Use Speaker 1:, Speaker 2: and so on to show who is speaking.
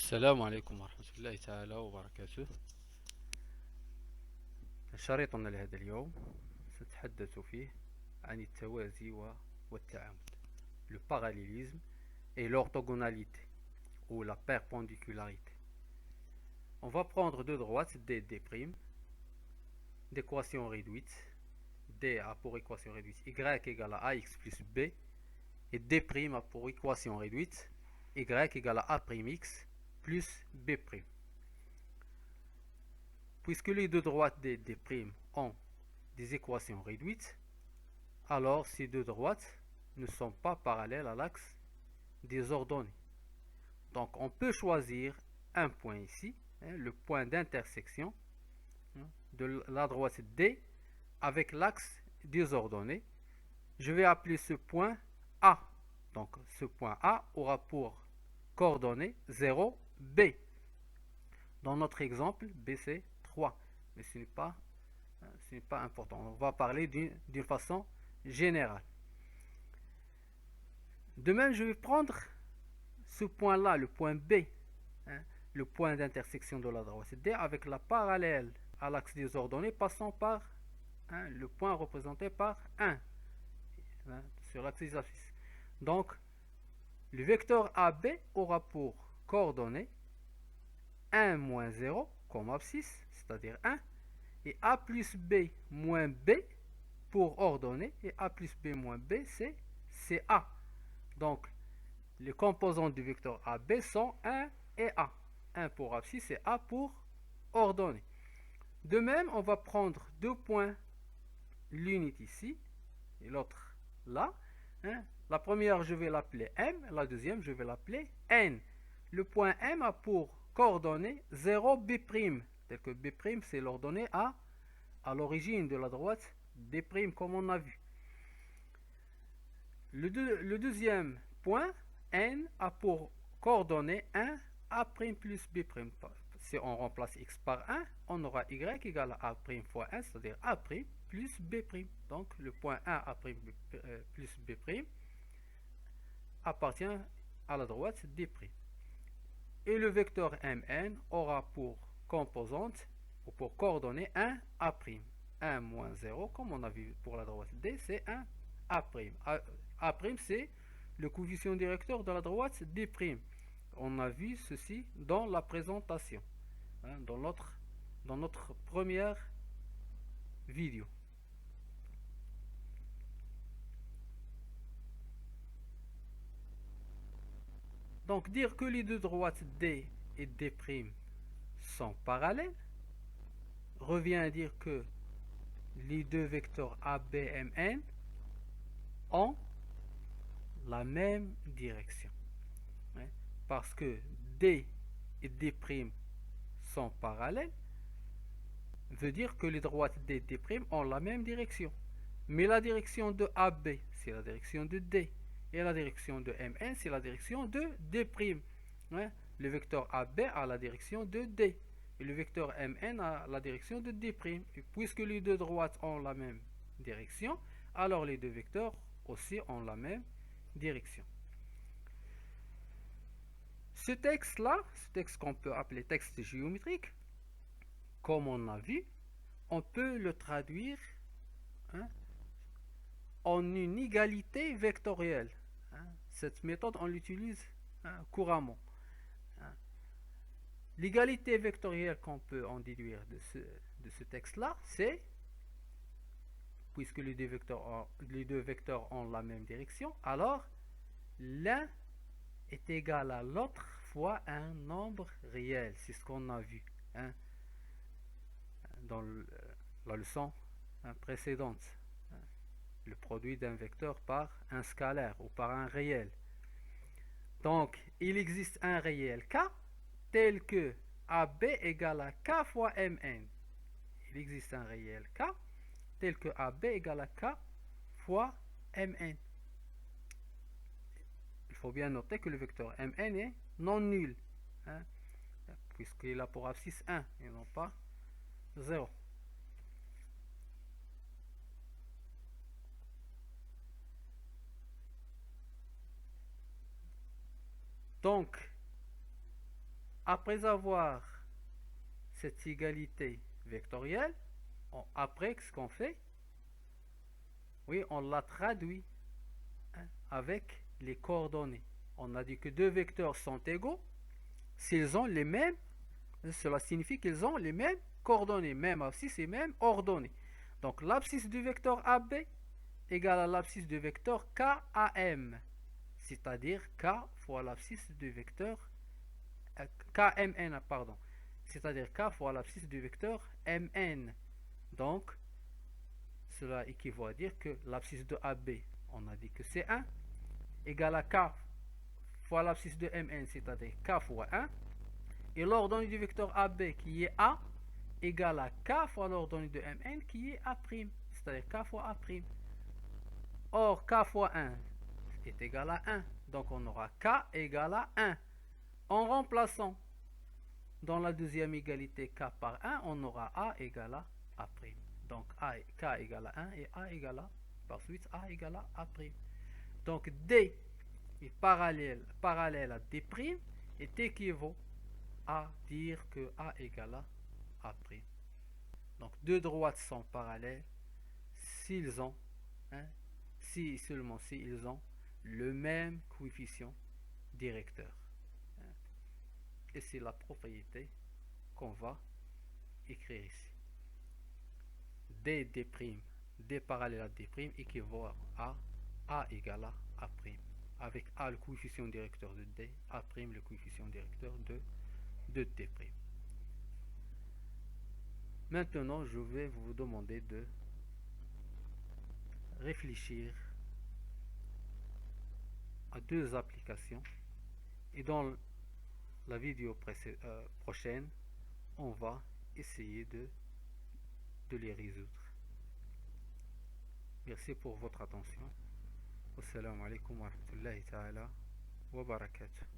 Speaker 1: السلام عليكم ورحمة الله تعالى وبركاته. شريطنا لهذا اليوم سنتحدث فيه عن التوازي والتعامد le parallélisme et l'orthogonalité ou la perpendicularité. On va prendre deux droites D, D', d'équation réduite. D a pour équation réduite y égale à ax plus b et D' a pour équation réduite y égale à a'x plus b'. Puisque les deux droites des D' ont des équations réduites, alors ces deux droites ne sont pas parallèles à l'axe des ordonnées. Donc on peut choisir un point ici, le point d'intersection de la droite D avec l'axe des ordonnées. Je vais appeler ce point A. Donc ce point A aura pour coordonnées 0, B. Dans notre exemple, B c'est 3. Mais ce n'est pas important. On va parler d'une façon générale. De même, je vais prendre ce point-là, le point B, le point d'intersection de la droite D, avec la parallèle à l'axe des ordonnées passant par le point représenté par 1 sur l'axe des abscisses. Donc, le vecteur AB aura pour coordonnées 1 moins 0 comme abscisse, c'est-à-dire 1, et A plus B moins B pour ordonnée, et A plus B moins B, c'est A. Donc, les composants du vecteur AB sont 1 et A. 1 pour abscisse et A pour ordonnée. De même, on va prendre deux points, l'une ici et l'autre là. La première, je vais l'appeler M, la deuxième, je vais l'appeler N. Le point M a pour coordonnées 0, B', tel que B' c'est l'ordonnée à l'origine de la droite D', comme on a vu. Le deuxième point, N, a pour coordonnées 1, A' plus B'. Si on remplace X par 1, on aura Y égale à A' fois 1, c'est-à-dire A' plus B'. Donc le point 1, A' plus B' appartient à la droite D'. Et le vecteur Mn aura pour composante ou pour coordonnées 1, A'. 1 moins 0, comme on a vu pour la droite D, c'est 1 A'. A' c'est le coefficient directeur de la droite D'. On a vu ceci dans la présentation, dans notre première vidéo. Donc dire que les deux droites D et D' sont parallèles revient à dire que les deux vecteurs AB, MN ont la même direction. Parce que D et D' sont parallèles, veut dire que les droites D et D' ont la même direction. Mais la direction de AB, c'est la direction de D. Et la direction de MN, c'est la direction de D'. Le vecteur AB a la direction de D. Et le vecteur MN a la direction de D'. Et puisque les deux droites ont la même direction, alors les deux vecteurs aussi ont la même direction. Ce texte-là, ce texte qu'on peut appeler texte géométrique, comme on a vu, on peut le traduire en une égalité vectorielle. Cette méthode, on l'utilise couramment. L'égalité vectorielle qu'on peut en déduire de ce texte-là, c'est, puisque les deux vecteurs ont la même direction, alors l'un est égal à l'autre fois un nombre réel. C'est ce qu'on a vu dans la leçon précédente. Le produit d'un vecteur par un scalaire ou par un réel. Donc, il existe un réel K tel que AB égale à K fois Mn. Il existe un réel K tel que AB égale à K fois Mn. Il faut bien noter que le vecteur Mn est non nul, puisqu'il a pour abscisse 1 et non pas 0. Donc, après avoir cette égalité vectorielle, après ce qu'on fait, oui, on la traduit, hein, avec les coordonnées. On a dit que deux vecteurs sont égaux s'ils ont les mêmes, cela signifie qu'ils ont les mêmes coordonnées, même abscisse et même ordonnées. Donc l'abscisse du vecteur AB égale à l'abscisse du vecteur KAM, c'est-à-dire K fois l'abscisse du vecteur KMN, pardon, c'est-à-dire K fois l'abscisse du vecteur MN. Donc cela équivaut à dire que l'abscisse de AB, on a dit que c'est 1, égale à K fois l'abscisse de MN, c'est-à-dire K fois 1, et l'ordonnée du vecteur AB qui est A égale à K fois l'ordonnée de MN qui est A', c'est-à-dire K fois A'. Or, K fois 1 est égal à 1, donc on aura K égale à 1. En remplaçant dans la deuxième égalité K par 1, on aura A égale à A'. Donc K égale à 1 et A égale à, par suite, A égale à A'. Donc D est parallèle à D' est équivaut à dire que A égale à A'. Donc deux droites sont parallèles s'ils ont, hein, si seulement s'ils ont le même coefficient directeur. Et c'est la propriété qu'on va écrire ici. D parallèle à D' équivaut à A égale à A'. Avec A le coefficient directeur de D, A' le coefficient directeur de D'. Maintenant, je vais vous demander de réfléchir à deux applications et dans la vidéo prochaine, on va essayer de les résoudre. Merci pour votre attention. Wassalamu alaikum wa rahmatullahi ta'ala wa barakatuh.